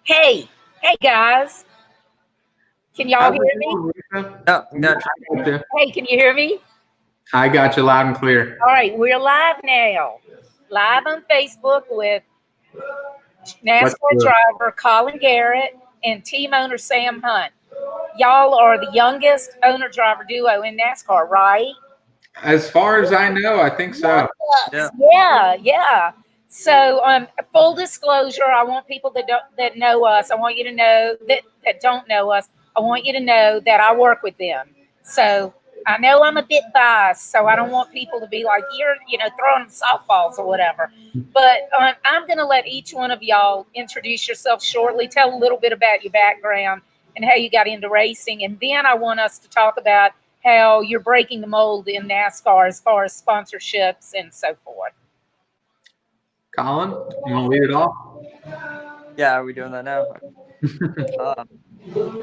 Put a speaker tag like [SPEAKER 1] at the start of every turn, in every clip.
[SPEAKER 1] Hey, hey guys, can y'all
[SPEAKER 2] How's
[SPEAKER 1] hear
[SPEAKER 2] it
[SPEAKER 1] me?
[SPEAKER 2] going, Lisa?
[SPEAKER 3] Oh,
[SPEAKER 2] Yeah,
[SPEAKER 3] gotcha.
[SPEAKER 2] I got you.
[SPEAKER 1] Hey, can you hear me?
[SPEAKER 2] I got you loud and clear.
[SPEAKER 1] All right, we're live now. Live on Facebook with
[SPEAKER 2] Let's
[SPEAKER 1] NASCAR
[SPEAKER 2] do it.
[SPEAKER 1] driver Colin Garrett and team owner Sam Hunt. Y'all are the youngest owner driver duo in NASCAR, right?
[SPEAKER 2] As far as I know, I think so.
[SPEAKER 3] Yeah.
[SPEAKER 1] Yeah, yeah. So, full disclosure, I want people that know us. I want you to know that don't know us. I want you to know that I work with them. So I know I'm a bit biased, so I don't want people to be like you're, throwing softballs or whatever. But I'm going to let each one of y'all introduce yourself shortly. Tell a little bit about your background and how you got into racing, and then I want us to talk about how you're breaking the mold in NASCAR as far as sponsorships and so forth.
[SPEAKER 2] Colin, you want to lead it off?
[SPEAKER 3] Yeah, are we doing that now? Um,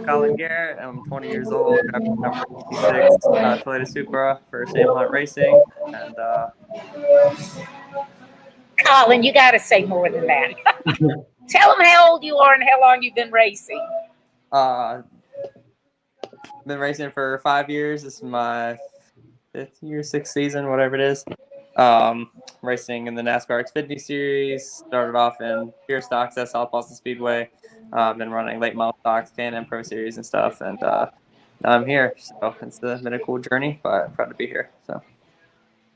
[SPEAKER 3] Colin Garrett. I'm 20 years old. Driving number 56 Toyota Supra for Sam Hunt Racing, and
[SPEAKER 1] Colin, you got to say more than that. Tell them how old you are and how long you've been racing.
[SPEAKER 3] uh, been racing for 5 years. This is my fifth year, sixth season, whatever it is. Racing in the NASCAR Xfinity Series. Started off in pure stocks at South Boston Speedway. Been running late model stocks, Can-Am Pro Series and stuff, and now I'm here. So it's been a cool journey, but proud to be here. So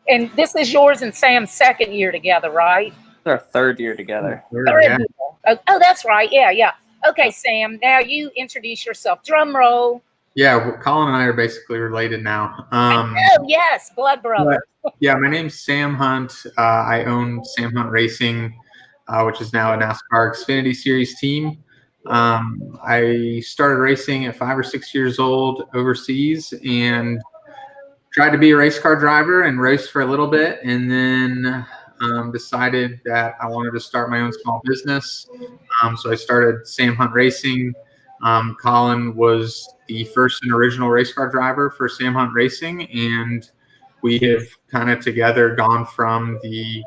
[SPEAKER 1] And this is yours and Sam's second year together, right?
[SPEAKER 3] it's our third year together.
[SPEAKER 1] Third
[SPEAKER 2] Yeah.
[SPEAKER 1] year. Oh, that's right. Yeah, yeah. Okay, Sam, now you introduce yourself. Drum roll.
[SPEAKER 2] Yeah, well, Colin and I are basically related now.
[SPEAKER 1] Oh, yes, blood brother.
[SPEAKER 2] Yeah, my name's Sam Hunt. I own Sam Hunt Racing, which is now a NASCAR Xfinity Series team. I started racing at 5 or 6 years old overseas and tried to be a race car driver and raced for a little bit, and then decided that I wanted to start my own small business. So I started Sam Hunt Racing. Colin was the first and original race car driver for Sam Hunt Racing, and we have kind of together gone from the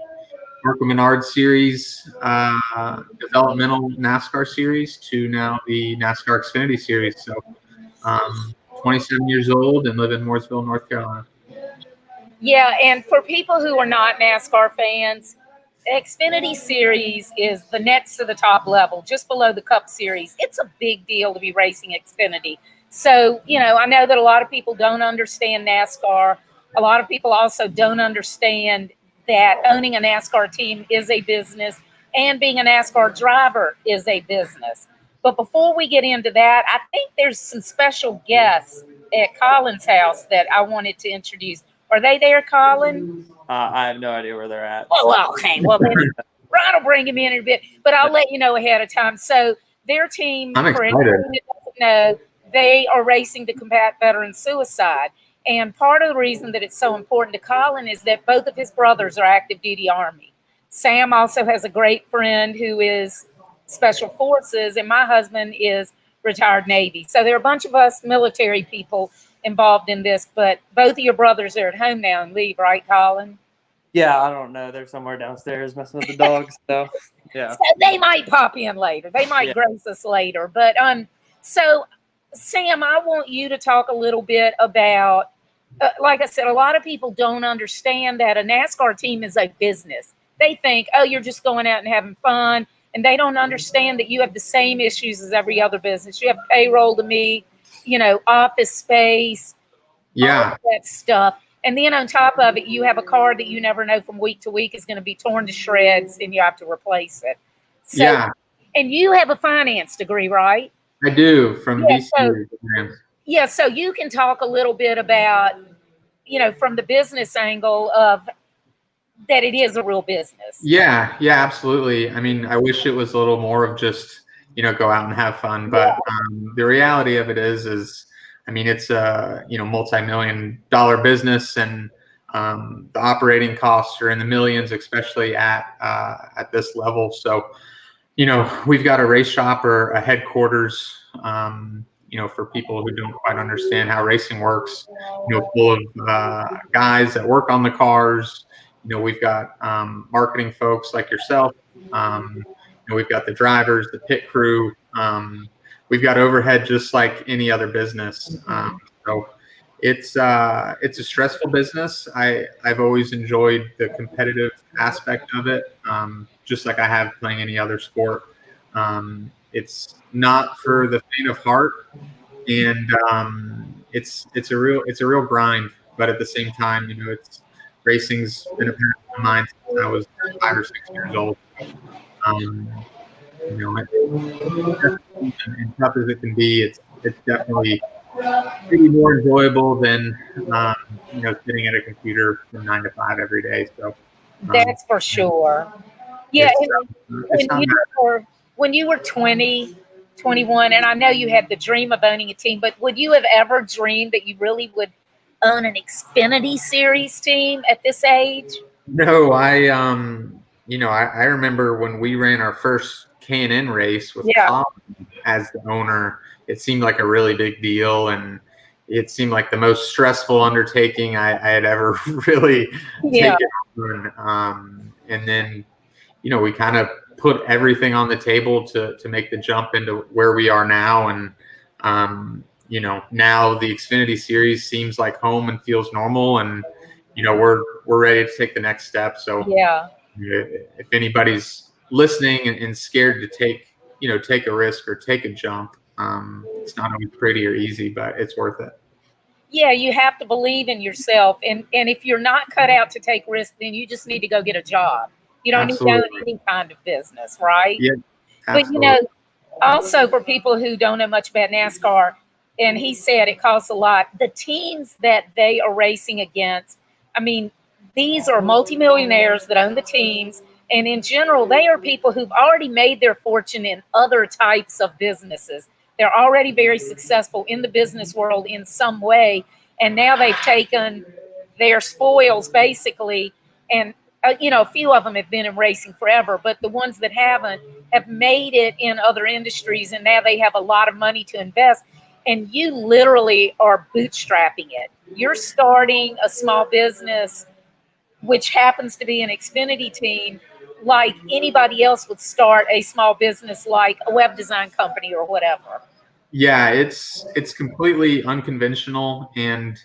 [SPEAKER 2] Marco Menard Series developmental NASCAR series to now the NASCAR Xfinity Series. So 27 years old and live in Mooresville, North Carolina.
[SPEAKER 1] Yeah, and for people who are not NASCAR fans, the Xfinity Series is the next to the top level, just below the Cup Series. It's a big deal to be racing Xfinity. So, I know that a lot of people don't understand NASCAR. A lot of people also don't understand that owning a NASCAR team is a business and being a NASCAR driver is a business. But before we get into that, I think there's some special guests at Colin's house that I wanted to introduce. Are they there, Colin?
[SPEAKER 3] I have no idea where they're at.
[SPEAKER 1] Oh,
[SPEAKER 3] So.
[SPEAKER 1] well, okay. Well, then Ron will bring him in a bit, but I'll let you know ahead of time. So their team,
[SPEAKER 2] I'm
[SPEAKER 1] for
[SPEAKER 2] excited.
[SPEAKER 1] anyone that doesn't know, they are racing to combat veteran suicide. And part of the reason that it's so important to Colin is that both of his brothers are active duty Army. Sam also has a great friend who is Special Forces, and my husband is retired Navy. So there are a bunch of us military people involved in this, but both of your brothers are at home now and leave, right, Colin?
[SPEAKER 3] Yeah, I don't know. They're somewhere downstairs messing with the dogs. So yeah.
[SPEAKER 1] So they might pop in later. They might
[SPEAKER 3] Yeah.
[SPEAKER 1] grace us later. But so Sam, I want you to talk a little bit about, like I said, a lot of people don't understand that a NASCAR team is a business. They think, oh, you're just going out and having fun, and they don't understand that you have the same issues as every other business. You have payroll to meet, office space, all
[SPEAKER 2] Yeah,
[SPEAKER 1] of that stuff. And then on top of it, you have a car that you never know from week to week is going to be torn to shreds and you have to replace it. So,
[SPEAKER 2] yeah,
[SPEAKER 1] and you have a finance degree, right?
[SPEAKER 2] I do from
[SPEAKER 1] Yeah.
[SPEAKER 2] VCU.
[SPEAKER 1] Yeah. So you can talk a little bit about, from the business angle of that it is a real business.
[SPEAKER 2] Yeah, absolutely. I mean, I wish it was a little more of just, go out and have fun. But the reality of it is, I mean, it's a, multi-million-dollar business, and the operating costs are in the millions, especially at this level. So, we've got a race shop or a headquarters, for people who don't quite understand how racing works, full of guys that work on the cars. We've got marketing folks like yourself. We've got the drivers, the pit crew, We've got overhead just like any other business. So it's a stressful business. I've always enjoyed the competitive aspect of it, just like I have playing any other sport. It's not for the faint of heart, and it's a real grind. But at the same time, it's racing's been a passion of mine since I was 5 or 6 years old. Um, and tough as it can be, it's definitely maybe more enjoyable than sitting at a computer from 9 to 5 every day. So
[SPEAKER 1] That's for sure. Yeah,
[SPEAKER 2] it's
[SPEAKER 1] and
[SPEAKER 2] it's
[SPEAKER 1] when
[SPEAKER 2] not
[SPEAKER 1] you were when you were 20, 21, and I know you had the dream of owning a team, but would you have ever dreamed that you really would own an Xfinity Series team at this age?
[SPEAKER 2] No, I remember when we ran our first K&N race with
[SPEAKER 1] Yeah.
[SPEAKER 2] Colin as the owner. It seemed like a really big deal, and it seemed like the most stressful undertaking I had ever really
[SPEAKER 1] Yeah.
[SPEAKER 2] taken on. And then, we kind of put everything on the table to make the jump into where we are now. And, now the Xfinity Series seems like home and feels normal. And, we're ready to take the next step. So
[SPEAKER 1] Yeah.
[SPEAKER 2] if anybody's listening and scared to take a risk or take a jump, it's not always pretty or easy, but it's worth it.
[SPEAKER 1] Yeah, you have to believe in yourself. And if you're not cut out to take risks, then you just need to go get a job. You don't need to own
[SPEAKER 2] Absolutely.
[SPEAKER 1] any kind of business, right?
[SPEAKER 2] Yeah,
[SPEAKER 1] But
[SPEAKER 2] absolutely.
[SPEAKER 1] also for people who don't know much about NASCAR, and he said it costs a lot. The teams that they are racing against, I mean, these are multimillionaires that own the teams, and in general, they are people who've already made their fortune in other types of businesses. They're already very successful in the business world in some way, and now they've taken their spoils basically, and a few of them have been in racing forever, but the ones that haven't have made it in other industries, and now they have a lot of money to invest. And you literally are bootstrapping it. You're starting a small business, which happens to be an Xfinity team, like anybody else would start a small business, like a web design company or whatever.
[SPEAKER 2] Yeah, it's completely unconventional and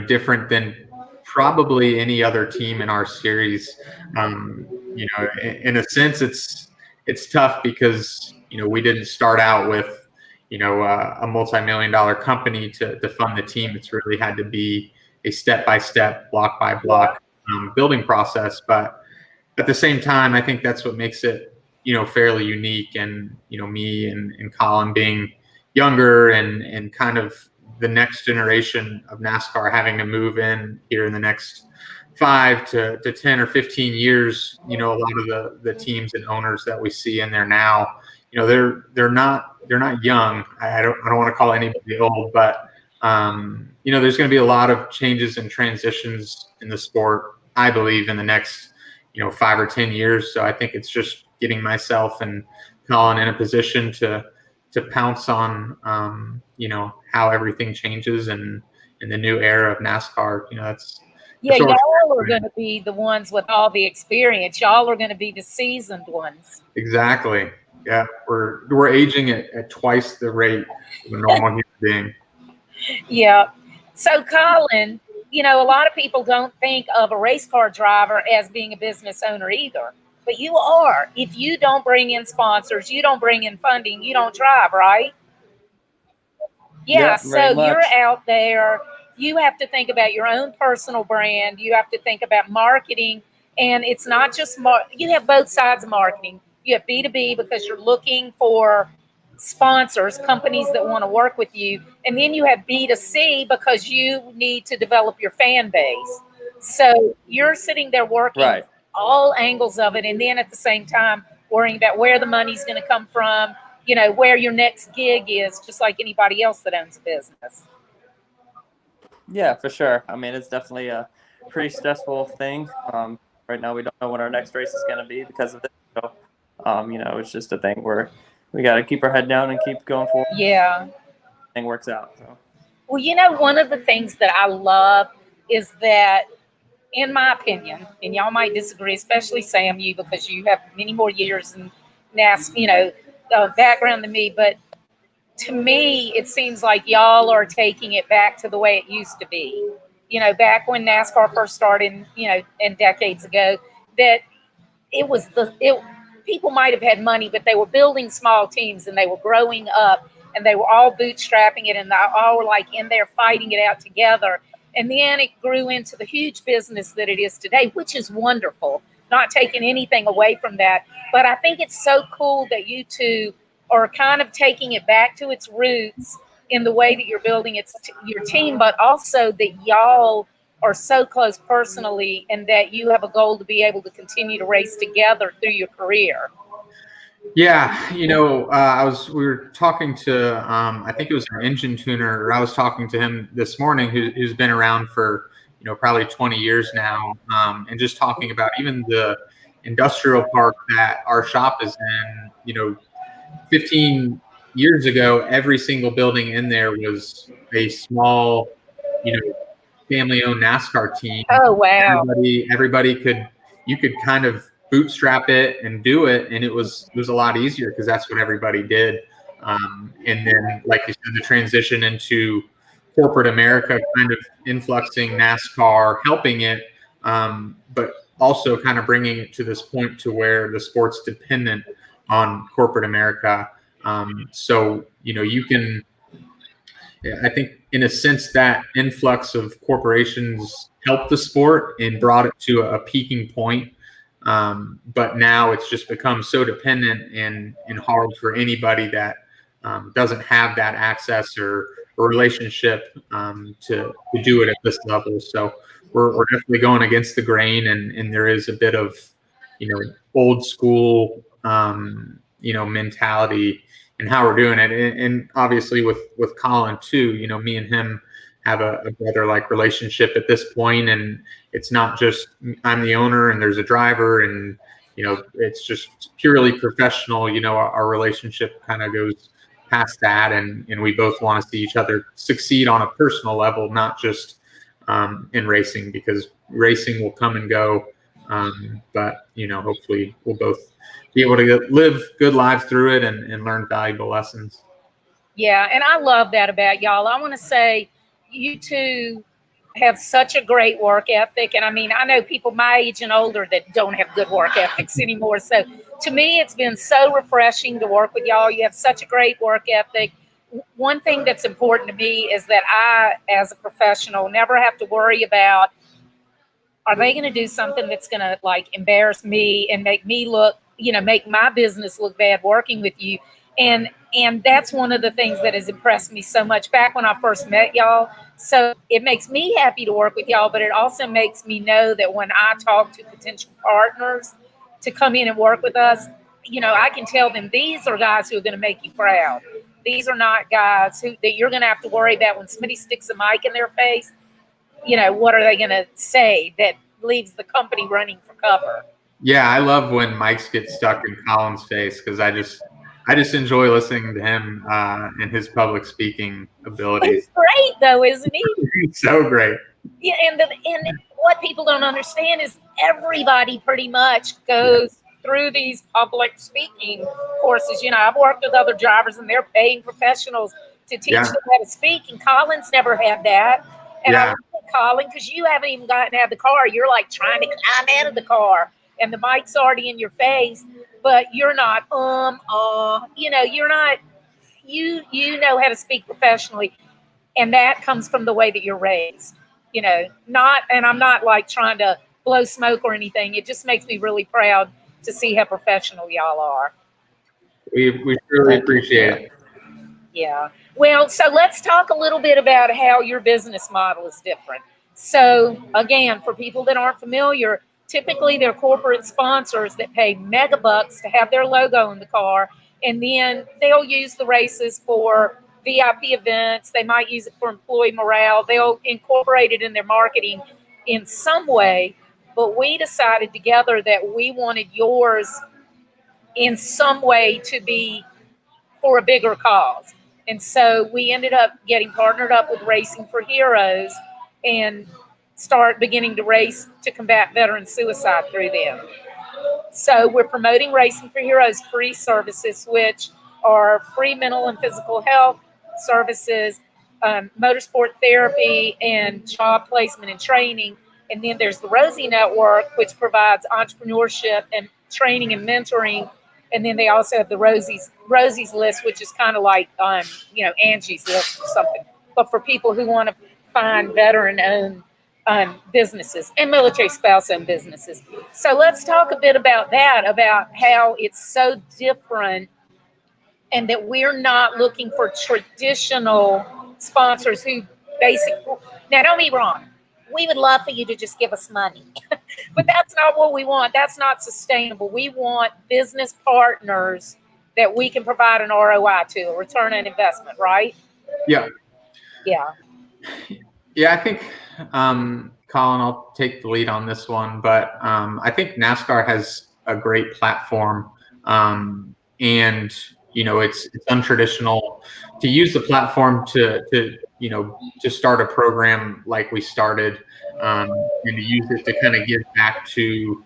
[SPEAKER 2] different than probably any other team in our series. In a sense, it's tough because we didn't start out with a multi-million-dollar company to fund the team. It's really had to be a step-by-step, block-by-block building process. But at the same time, I think that's what makes it fairly unique. And me and Colin being younger and kind of the next generation of NASCAR having to move in here in the next 5 to 10 or 15 years. A lot of the teams and owners that we see in there now, they're not young. I don't want to call anybody old, but there's going to be a lot of changes and transitions in the sport, I believe, in the next 5 or 10 years. So I think it's just getting myself and Colin in a position to pounce on how everything changes and in the new era of NASCAR. That's
[SPEAKER 1] Yeah,
[SPEAKER 2] what
[SPEAKER 1] y'all are
[SPEAKER 2] we're
[SPEAKER 1] going to be the ones with all the experience. Y'all are going to be the seasoned ones.
[SPEAKER 2] exactly. Yeah, we're aging at twice the rate of a normal human being.
[SPEAKER 1] Yeah. So, Colin, a lot of people don't think of a race car driver as being a business owner either. But you are. If you don't bring in sponsors, you don't bring in funding, you don't drive, right? Yeah.
[SPEAKER 3] Yeah,
[SPEAKER 1] So
[SPEAKER 3] very
[SPEAKER 1] you're
[SPEAKER 3] much.
[SPEAKER 1] out there. You have to think about your own personal brand. You have to think about marketing. And it's not just, you have both sides of marketing. You have B2B because you're looking for sponsors, companies that want to work with you. And then you have B2C because you need to develop your fan base. So you're sitting there working
[SPEAKER 3] Right.
[SPEAKER 1] all angles of it. And then at the same time, worrying about where the money's going to come from, where your next gig is, just like anybody else that owns a business.
[SPEAKER 3] Yeah, for sure. I mean, it's definitely a pretty stressful thing. Right now, we don't know when our next race is going to be because of this. So, it's just a thing where we got to keep our head down and keep going forward.
[SPEAKER 1] Yeah.
[SPEAKER 3] Thing works out. So.
[SPEAKER 1] Well, one of the things that I love is that, in my opinion, and y'all might disagree, especially Sam, you, because you have many more years in NASCAR, background than me, but to me, it seems like y'all are taking it back to the way it used to be. Back when NASCAR first started, and decades ago, that it was people might have had money, but they were building small teams and they were growing up and they were all bootstrapping it and they all were like in there fighting it out together. And then it grew into the huge business that it is today, which is wonderful. Not taking anything away from that. But I think it's so cool that you two are kind of taking it back to its roots in the way that you're building your team, but also that y'all are so close personally and that you have a goal to be able to continue to race together through your career.
[SPEAKER 2] Yeah, we were talking to, I think it was our engine tuner, or I was talking to him this morning, who's been around for, probably 20 years now, and just talking about even the industrial park that our shop is in. 15 years ago, every single building in there was a small, family-owned NASCAR team.
[SPEAKER 1] Oh, wow.
[SPEAKER 2] You could kind of bootstrap it and do it, and it was a lot easier because that's what everybody did. And then, like you said, the transition into corporate America, kind of influxing NASCAR, helping it, but also kind of bringing it to this point to where the sport's dependent on corporate America. So you can. I think, in a sense, that influx of corporations helped the sport and brought it to a peaking point. But now it's just become so dependent and hard for anybody that doesn't have that access or relationship to do it at this level. So we're definitely going against the grain, and there is a bit of old school mentality and how we're doing it. And obviously with Colin too, me and him have a brother-like relationship at this point, and it's not just I'm the owner and there's a driver, and it's just purely professional. Our relationship kind of goes past that, and we both want to see each other succeed on a personal level, not just in racing, because racing will come and go, but hopefully we'll both be able to live good lives through it and learn valuable lessons.
[SPEAKER 1] Yeah, and I love that about y'all. I want to say you two have such a great work ethic. And I mean, I know people my age and older that don't have good work ethics anymore. So to me, it's been so refreshing to work with y'all. You have such a great work ethic. One thing that's important to me is that I, as a professional, never have to worry about, are they going to do something that's going to like embarrass me and make me look, make my business look bad working with you. And that's one of the things that has impressed me so much back when I first met y'all. So it makes me happy to work with y'all, but it also makes me know that when I talk to potential partners to come in and work with us, I can tell them these are guys who are going to make you proud. These are not guys that you're going to have to worry about when somebody sticks a mic in their face. What are they going to say that leaves the company running for cover?
[SPEAKER 2] Yeah, I love when mics get stuck in Colin's face, because I just enjoy listening to him and his public speaking abilities.
[SPEAKER 1] He's great, though, isn't he?
[SPEAKER 2] He's so great.
[SPEAKER 1] Yeah, and what people don't understand is everybody pretty much goes through these public speaking courses. I've worked with other drivers, and they're paying professionals to teach them how to speak, and Colin's never had that. And I love Colin, because you haven't even gotten out of the car. You're like trying to climb out of the car, and the mic's already in your face, but you're not, you're not, you know how to speak professionally. And that comes from the way that you're raised, and I'm not like trying to blow smoke or anything. It just makes me really proud to see how professional y'all are.
[SPEAKER 2] We really appreciate it.
[SPEAKER 1] Yeah. Well, so let's talk a little bit about how your business model is different. So again, for people that aren't familiar, typically they're corporate sponsors that pay mega bucks to have their logo in the car, and then they'll use the races for VIP events. They might use it for employee morale. They'll incorporate it in their marketing in some way. But we decided together that we wanted yours in some way to be for a bigger cause. And so we ended up getting partnered up with Racing for Heroes and start beginning to race to combat veteran suicide through them. So we're promoting Racing for Heroes free services, which are free mental and physical health services, motorsport therapy, and job placement and training. And then there's the Rosie Network, which provides entrepreneurship and training and mentoring. And then they also have the Rosie's List, which is kind of like Angie's List or something, but for people who want to find veteran-owned businesses and military spouse-owned businesses. So let's talk a bit about that, about how it's so different, and that we're not looking for traditional sponsors who basically. Now, don't be wrong. We would love for you to just give us money, but that's not what we want. That's not sustainable. We want business partners that we can provide an ROI to, a return on investment, right?
[SPEAKER 2] Yeah.
[SPEAKER 1] Yeah.
[SPEAKER 2] Yeah, I think, Colin, I'll take the lead on this one, but I think NASCAR has a great platform, and it's untraditional to use the platform to start a program like we started, and to use it to kind of give back to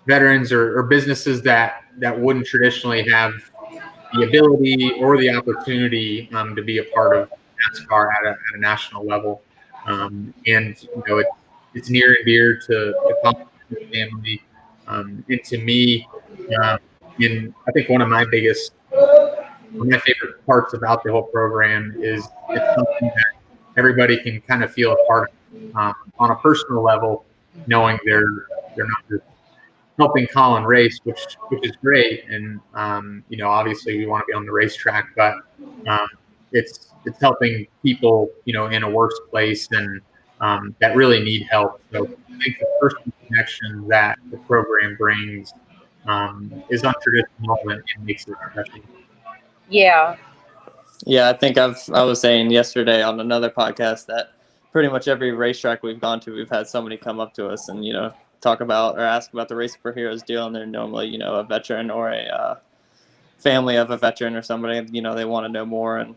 [SPEAKER 2] veterans or businesses that wouldn't traditionally have the ability or the opportunity to be a part of NASCAR at a national level. It's near and dear to Colin's family, and to me. And I think one of my favorite parts about the whole program is it's something that everybody can kind of feel a part of, on a personal level, knowing they're not just helping Colin race, which is great, and obviously we want to be on the racetrack, but it's helping people in a worse place and that really need help. So I think the personal connection that the program brings is untraditional and makes it special.
[SPEAKER 1] Yeah.
[SPEAKER 3] Yeah, I think I was saying yesterday on another podcast that pretty much every racetrack we've gone to, we've had somebody come up to us and talk about or ask about the Race for Heroes deal, and they're normally a veteran or a family of a veteran or somebody. They want to know more and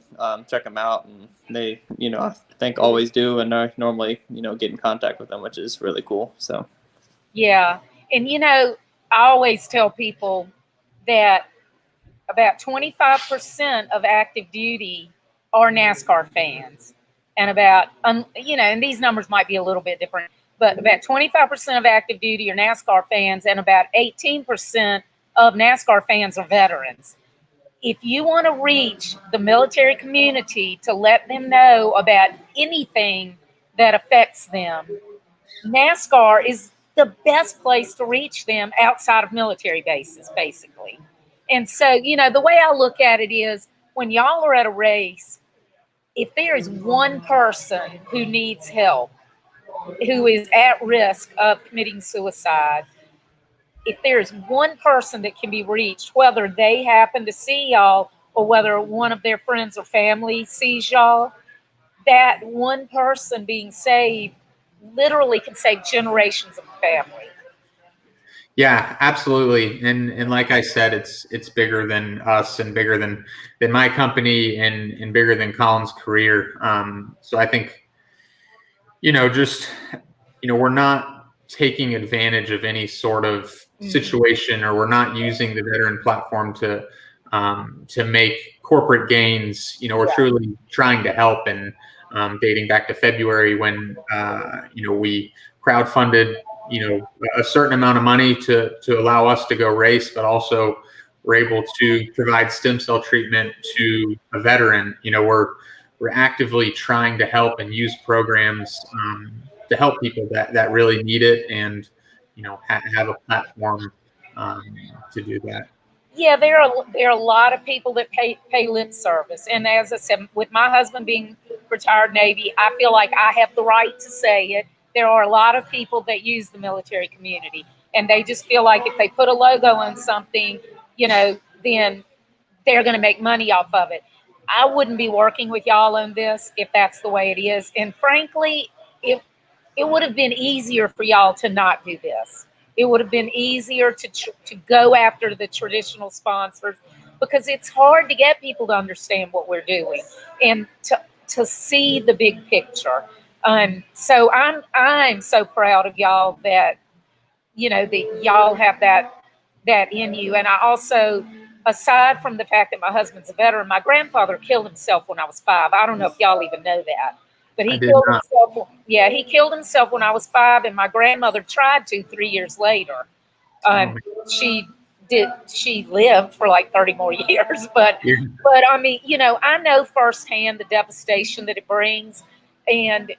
[SPEAKER 3] check them out, and they I think always do, and normally get in contact with them, which is really cool. So
[SPEAKER 1] Yeah, and I always tell people that about 25% of active duty are NASCAR fans, and and these numbers might be a little bit different, but about 25% of active duty are NASCAR fans, and about 18% of NASCAR fans are veterans. If you want to reach the military community to let them know about anything that affects them, NASCAR is the best place to reach them outside of military bases, basically. And so, the way I look at it is, when y'all are at a race, if there is one person who needs help, who is at risk of committing suicide, if there's one person that can be reached, whether they happen to see y'all or whether one of their friends or family sees y'all, that one person being saved literally can save generations of family.
[SPEAKER 2] Yeah, absolutely. And like I said, it's bigger than us and bigger than my company and bigger than Colin's career. So I think, we're not taking advantage of any sort of situation, or we're not using the veteran platform to make corporate gains. We're truly trying to help, and dating back to February when we crowdfunded a certain amount of money to allow us to go race, but also we're able to provide stem cell treatment to a veteran. We're actively trying to help and use programs to help people that really need it, and have a platform to do that.
[SPEAKER 1] Yeah, there are a lot of people that pay lip service, and as I said, with my husband being retired Navy, I feel like I have the right to say it. There are a lot of people that use the military community, and they just feel like if they put a logo on something, then they're going to make money off of it. I wouldn't be working with y'all on this if that's the way it is, and frankly, it would have been easier for y'all to not do this. It would have been easier to go after the traditional sponsors, because it's hard to get people to understand what we're doing and to see the big picture. So I'm so proud of y'all that that y'all have that in you. And I also aside from the fact that my husband's a veteran, my grandfather killed himself when I was 5. I don't know if y'all even know that, but
[SPEAKER 2] I
[SPEAKER 1] he
[SPEAKER 2] did
[SPEAKER 1] killed
[SPEAKER 2] not.
[SPEAKER 1] himself. Yeah, he killed himself when I was 5, and my grandmother tried to 3 years later. Um, she did. She lived for like 30 more years,
[SPEAKER 2] Yeah.
[SPEAKER 1] but I mean, you know, I know firsthand the devastation that it brings, and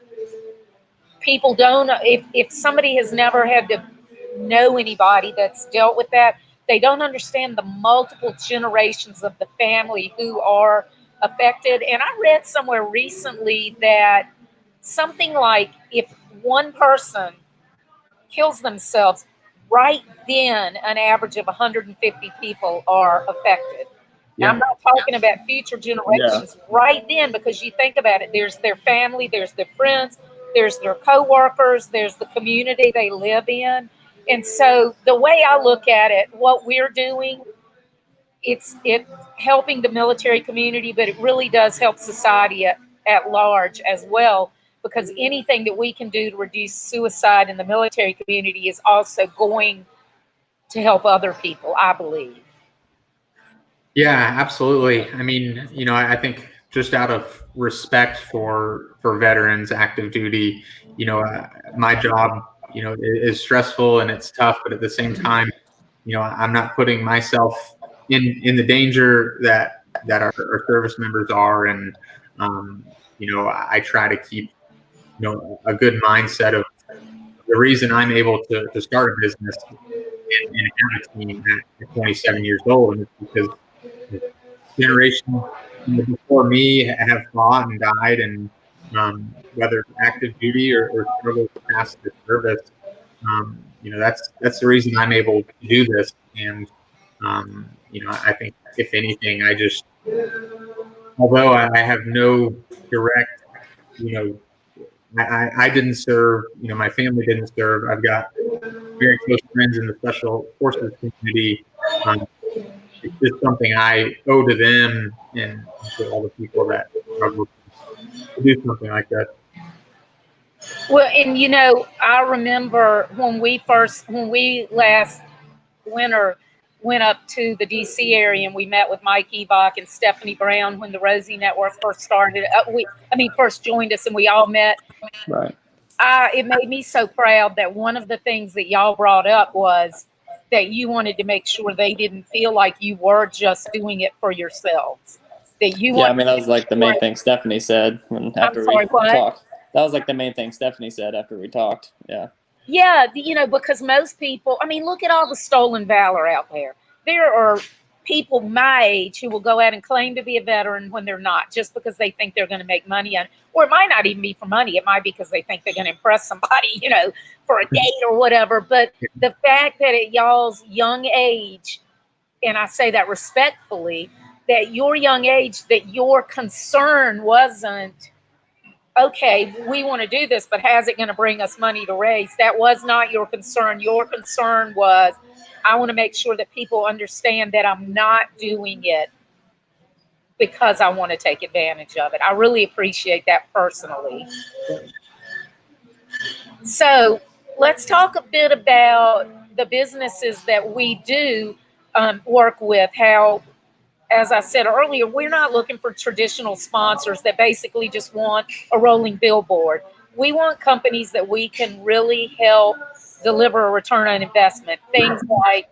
[SPEAKER 1] people don't. If somebody has never had to know anybody that's dealt with that, they don't understand the multiple generations of the family who are affected. And I read somewhere recently that something like if one person kills themselves, right then an average of 150 people are affected. And I'm
[SPEAKER 2] Yeah.
[SPEAKER 1] not talking about future
[SPEAKER 3] Yeah.
[SPEAKER 1] generations. Right then, because you think about it, there's their family, there's their friends, there's their coworkers, there's the community they live in. And so the way I look at it, what we're doing, it's helping the military community, but it really does help society at large as well, because anything that we can do to reduce suicide in the military community is also going to help other people, I believe.
[SPEAKER 2] Yeah, absolutely. I mean, you know, I think just out of respect for veterans, active duty, you know, my job, you know, is stressful and it's tough, but at the same time, you know, I'm not putting myself in the danger that our service members are, and you know, I try to keep, you know, a good mindset of the reason I'm able to start a business and have a team at 27 years old, and it's because generation before me have fought and died, and whether active duty or struggle to pass the service, you know, that's the reason I'm able to do this. And you know, I think if anything, I just, although I have no direct, you know, I didn't serve, you know, my family didn't serve. I've got very close friends in the special forces community. Um, it's just something I owe to them and to all the people that struggle to do something like that.
[SPEAKER 1] Well, and you know, I remember when we last winter went up to the DC area and we met with Mike Evok and Stephanie Brown when the Rosie Network first started. First joined us, and we all met.
[SPEAKER 3] Right.
[SPEAKER 1] It made me so proud that one of the things that y'all brought up was that you wanted to make sure they didn't feel like you were just doing it for yourselves. That you
[SPEAKER 3] Yeah, I
[SPEAKER 1] want.
[SPEAKER 3] mean, that was like the main thing Stephanie said
[SPEAKER 1] I'm
[SPEAKER 3] after we
[SPEAKER 1] sorry, what?
[SPEAKER 3] talked. That was like the main thing Stephanie said after we talked. Yeah.
[SPEAKER 1] Yeah, you know, because most people, I mean, look at all the stolen valor out there. There are people my age who will go out and claim to be a veteran when they're not, just because they think they're going to make money on, or it might not even be for money. It might be because they think they're going to impress somebody, you know, for a date or whatever. But the fact that at y'all's young age, and I say that respectfully, that your young age, that your concern wasn't, okay, we want to do this, but how's it going to bring us money to raise? That was not your concern. Your concern was, I want to make sure that people understand that I'm not doing it because I want to take advantage of it. I really appreciate that personally. So let's talk a bit about the businesses that we do work with. How, as I said earlier, we're not looking for traditional sponsors that basically just want a rolling billboard. We want companies that we can really help deliver a return on investment. Things like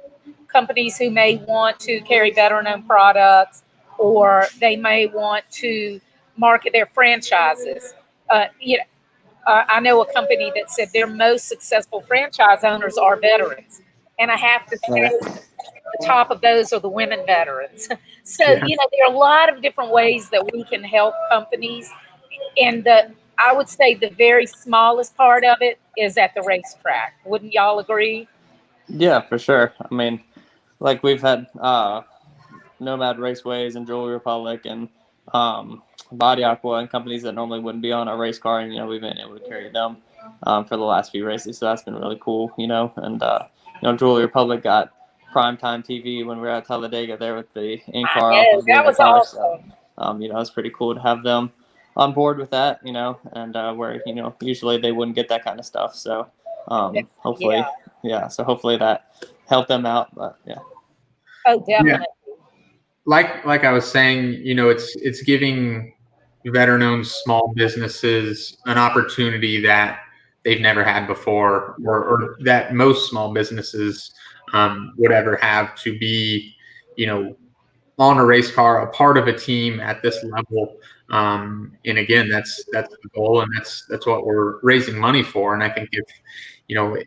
[SPEAKER 1] companies who may want to carry veteran-owned products, or they may want to market their franchises. I know a company that said their most successful franchise owners are veterans. And I have to
[SPEAKER 3] Right.
[SPEAKER 1] say, the top of those are the women veterans. So,
[SPEAKER 2] Yeah.
[SPEAKER 1] you know, there are a lot of different ways that we can help companies. And I would say the very smallest part of it is at the racetrack. Wouldn't y'all agree?
[SPEAKER 3] Yeah, for sure. I mean, like we've had Nomad Raceways and Jewelry Republic and Body Aqua and companies that normally wouldn't be on a race car, and you know we've been able to carry them for the last few races, so that's been really cool, you know. And you know, Jewelry Republic got primetime TV when we were at Talladega there with the in
[SPEAKER 1] I
[SPEAKER 3] car off
[SPEAKER 1] know.
[SPEAKER 3] of being
[SPEAKER 1] That
[SPEAKER 3] a
[SPEAKER 1] was
[SPEAKER 3] car, so
[SPEAKER 1] awesome.
[SPEAKER 3] you know it's pretty cool to have them on board with that, you know, and where you know usually they wouldn't get that kind of stuff, so
[SPEAKER 1] Yeah.
[SPEAKER 3] hopefully, yeah, so hopefully that helped them out, but yeah.
[SPEAKER 1] Oh,
[SPEAKER 2] Yeah.
[SPEAKER 1] definitely.
[SPEAKER 2] like I was saying, it's giving veteran-owned small businesses an opportunity that they've never had before, or that most small businesses would ever have, to be, on a race car, a part of a team at this level. And again, that's the goal, and that's what we're raising money for. And I think you know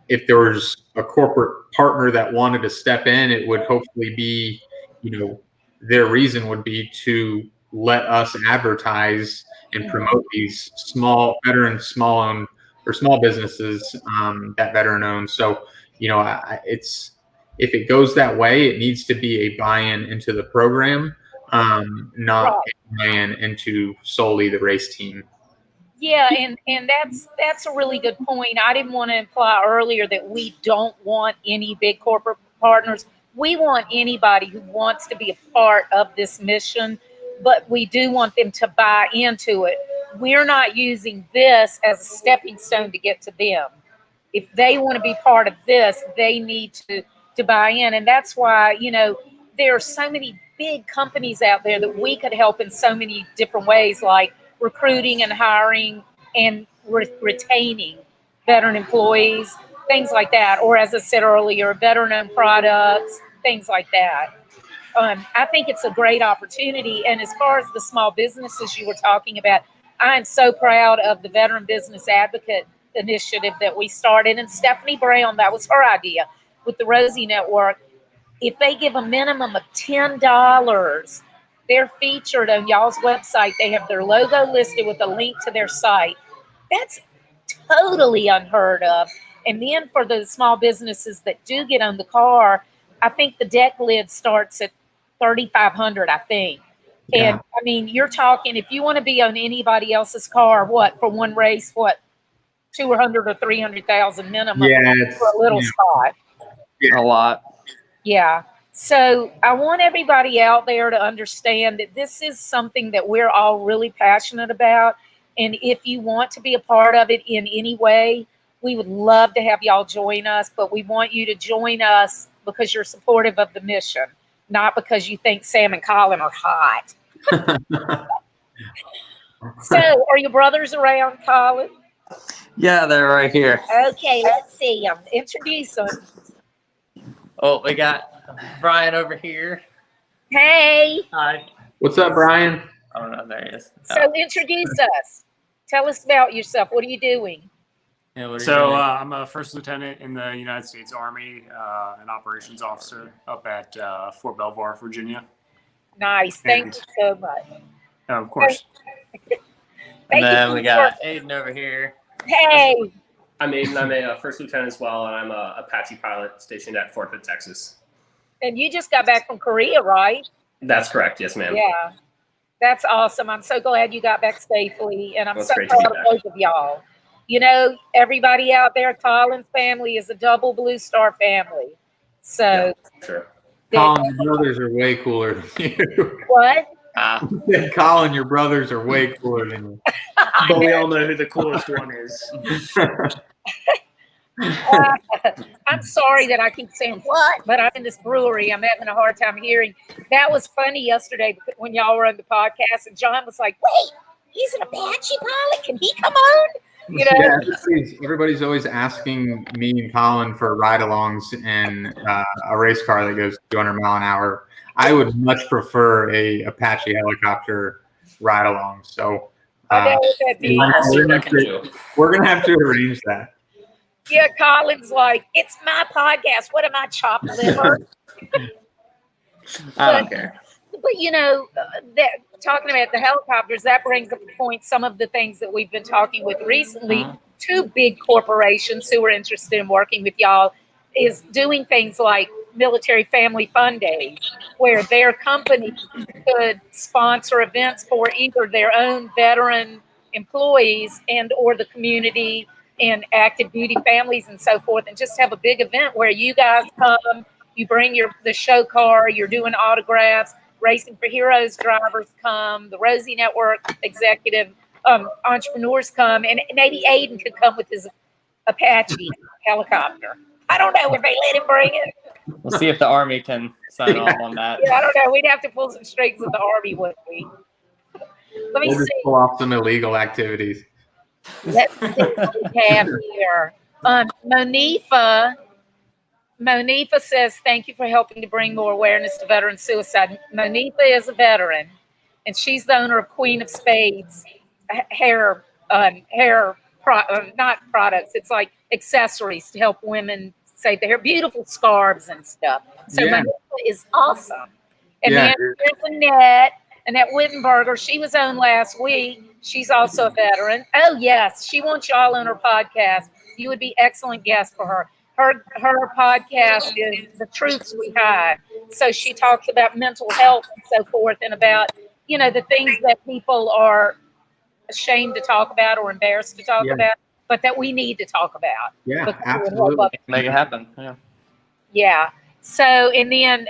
[SPEAKER 2] if there was a corporate partner that wanted to step in, it would hopefully be, their reason would be to let us advertise and promote these small veteran, small owned, or small businesses that veteran owned. So, it's, if it goes that way, it needs to be a buy-in into the program, not a buy-in into solely the race team.
[SPEAKER 1] Yeah, and that's a really good point. I didn't want to imply earlier that we don't want any big corporate partners. We want anybody who wants to be a part of this mission, but we do want them to buy into it. We're not using this as a stepping stone to get to them. If they want to be part of this, they need to buy in. And that's why, there are so many big companies out there that we could help in so many different ways, like recruiting and hiring and retaining veteran employees, things like that. Or, as I said earlier, veteran-owned products, things like that. I think it's a great opportunity. And as far as the small businesses you were talking about, I am so proud of the Veteran Business Advocate initiative that we started. And Stephanie Brown, that was her idea with the Rosie Network. If they give a minimum of $10, they're featured on y'all's website. They have their logo listed with a link to their site. That's totally unheard of. And then for the small businesses that do get on the car, I think the deck lid starts at $3,500, I think.
[SPEAKER 2] Yeah.
[SPEAKER 1] And I mean, you're talking, if you want to be on anybody else's car, what, for one race, what, 200 or 300,000 minimum for a little spot.
[SPEAKER 3] A lot.
[SPEAKER 1] Yeah. So I want everybody out there to understand that this is something that we're all really passionate about. And if you want to be a part of it in any way, we would love to have y'all join us, but we want you to join us because you're supportive of the mission, not because you think Sam and Colin are hot. So are your brothers around, Colin?
[SPEAKER 3] Yeah, they're right here.
[SPEAKER 1] Okay, let's see them. Introduce them.
[SPEAKER 3] Oh, we got Brian over here.
[SPEAKER 1] Hey.
[SPEAKER 3] Hi.
[SPEAKER 2] What's up, Brian?
[SPEAKER 3] Oh, no, there he is.
[SPEAKER 1] So introduce us. Tell us about yourself. What are you doing?
[SPEAKER 3] Yeah,
[SPEAKER 4] So I'm a first lieutenant in the United States Army, an operations officer up at Fort Belvoir, Virginia.
[SPEAKER 1] Nice. Thank you so much.
[SPEAKER 4] Oh, of course.
[SPEAKER 3] And then we got Aiden over here.
[SPEAKER 1] Hey.
[SPEAKER 5] I'm Aiden. I'm a first lieutenant as well, and I'm a Apache pilot stationed at Fort Hood, Texas.
[SPEAKER 1] And you just got back from Korea, right?
[SPEAKER 5] That's correct. Yes, ma'am.
[SPEAKER 1] Yeah. That's awesome. I'm so glad you got back safely, and I'm so
[SPEAKER 5] great to
[SPEAKER 1] proud
[SPEAKER 5] be
[SPEAKER 1] of
[SPEAKER 5] back.
[SPEAKER 1] both of y'all. Everybody out there, Colin's family is a double Blue Star family. So,
[SPEAKER 5] Yeah, sure.
[SPEAKER 2] Colin, your brothers are way cooler than you.
[SPEAKER 1] What?
[SPEAKER 2] Colin, your brothers are way cooler than you.
[SPEAKER 5] But we all know who the coolest one is.
[SPEAKER 1] I'm sorry that I keep saying what, but I'm in this brewery. I'm having a hard time hearing. That was funny yesterday when y'all were on the podcast, and John was like, "Wait, he's an Apache pilot. Can he come on?"
[SPEAKER 2] Yeah, everybody's always asking me and Colin for ride-alongs in a race car that goes 200 mile an hour. I would much prefer a Apache helicopter ride-along. So
[SPEAKER 1] I know what that means.
[SPEAKER 5] I'll see what I can do.
[SPEAKER 2] we're gonna have to arrange that.
[SPEAKER 1] Yeah, Colin's like, "It's my podcast. What am I, chopped liver?"
[SPEAKER 3] I don't care.
[SPEAKER 1] But that talking about the helicopters, that brings up the point. Some of the things that we've been talking with recently, two big corporations who are interested in working with y'all, is doing things like Military Family Fun Days, where their company could sponsor events for either their own veteran employees and or the community and active duty families and so forth, and just have a big event where you guys come, you bring the show car, you're doing autographs. Racing for Heroes drivers come, the Rosie Network executive entrepreneurs come, and maybe Aiden could come with his Apache helicopter. I don't know if they let him bring it.
[SPEAKER 3] We'll see if the Army can sign off on that.
[SPEAKER 1] Yeah, I don't know. We'd have to pull some strings with the Army, wouldn't we? Let me
[SPEAKER 2] We'll just
[SPEAKER 1] see.
[SPEAKER 2] pull off some illegal activities.
[SPEAKER 1] Let's see what we have here. Monifa says, thank you for helping to bring more awareness to veteran suicide. Monifa is a veteran, and she's the owner of Queen of Spades not products. It's like accessories to help women save their hair, beautiful scarves and stuff. So
[SPEAKER 2] Yeah.
[SPEAKER 1] Monifa is awesome. And
[SPEAKER 2] Yeah.
[SPEAKER 1] then there's Annette Wittenberger. She was on last week. She's also a veteran. Oh, yes. She wants y'all on her podcast. You would be excellent guest for her. Her podcast is The Truths We Hide. So she talks about mental health and so forth, and about, the things that people are ashamed to talk about or embarrassed to talk about, but that we need to talk about.
[SPEAKER 2] Yeah, absolutely.
[SPEAKER 3] Make it happen. Yeah.
[SPEAKER 1] Yeah. So in the end,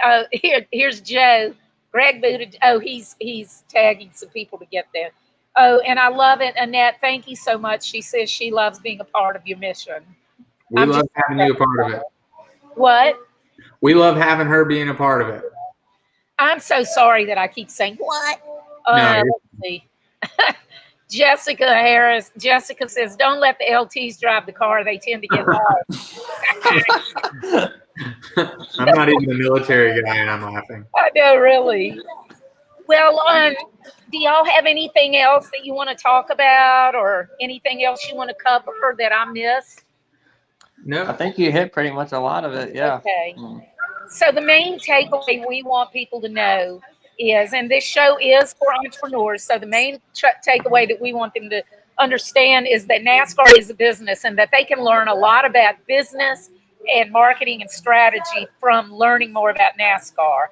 [SPEAKER 1] here's Joe. Greg booted. Oh, he's tagging some people to get there. Oh, and I love it, Annette. Thank you so much. She says she loves being a part of your mission.
[SPEAKER 2] We love having you a part of it.
[SPEAKER 1] What?
[SPEAKER 2] We love having her being a part of it.
[SPEAKER 1] I'm so sorry that I keep saying what. Let's see. Jessica Harris. Jessica says, "Don't let the LTs drive the car. They tend to get lost."
[SPEAKER 2] I'm not even a military guy, and I'm laughing.
[SPEAKER 1] I know, really. Well, do y'all have anything else that you want to talk about, or anything else you want to cover that I missed?
[SPEAKER 2] No.
[SPEAKER 3] I think you hit pretty much a lot of it. Yeah.
[SPEAKER 1] Okay. So the main takeaway we want people to know is, and this show is for entrepreneurs, so the main takeaway that we want them to understand is that NASCAR is a business, and that they can learn a lot about business and marketing and strategy from learning more about NASCAR.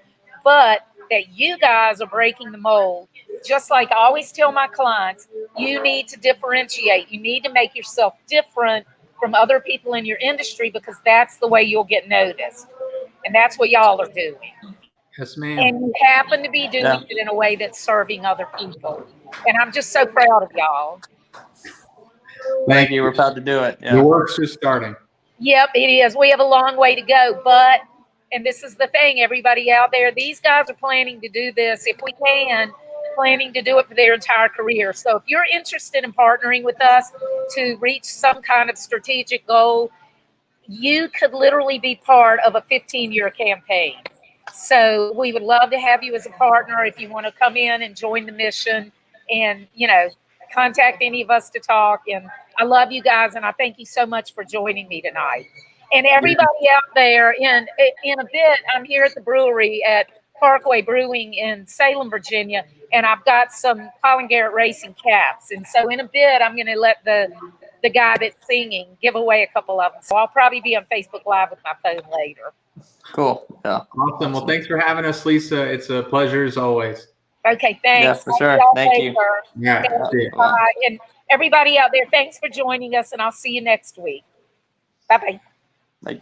[SPEAKER 1] But that you guys are breaking the mold. Just like I always tell my clients, you need to differentiate. You need to make yourself different from other people in your industry, because that's the way you'll get noticed. And that's what y'all are doing.
[SPEAKER 2] Yes, ma'am.
[SPEAKER 1] And you happen to be doing it in a way that's serving other people. And I'm just so proud of y'all.
[SPEAKER 3] Thank you. We're proud to do it. Yeah.
[SPEAKER 2] The work's just starting.
[SPEAKER 1] Yep, it is. We have a long way to go, but, and this is the thing, everybody out there, these guys are planning to do this, if we can, planning to do it for their entire career. So if you're interested in partnering with us to reach some kind of strategic goal, you could literally be part of a 15-year campaign. So we would love to have you as a partner if you want to come in and join the mission, and, contact any of us to talk. And I love you guys, and I thank you so much for joining me tonight. And everybody out there, in a bit, I'm here at the brewery at Parkway Brewing in Salem, Virginia, and I've got some Colin Garrett racing caps. And so in a bit, I'm going to let the guy that's singing give away a couple of them. So I'll probably be on Facebook Live with my phone later.
[SPEAKER 3] Cool. Yeah.
[SPEAKER 2] Awesome. Well, thanks for having us, Lisa. It's a pleasure as always.
[SPEAKER 1] Okay, thanks.
[SPEAKER 3] Yeah, for sure. Thank you.
[SPEAKER 2] Yeah.
[SPEAKER 1] Bye. And everybody out there, thanks for joining us, and I'll see you next week. Bye-bye.
[SPEAKER 3] Bye.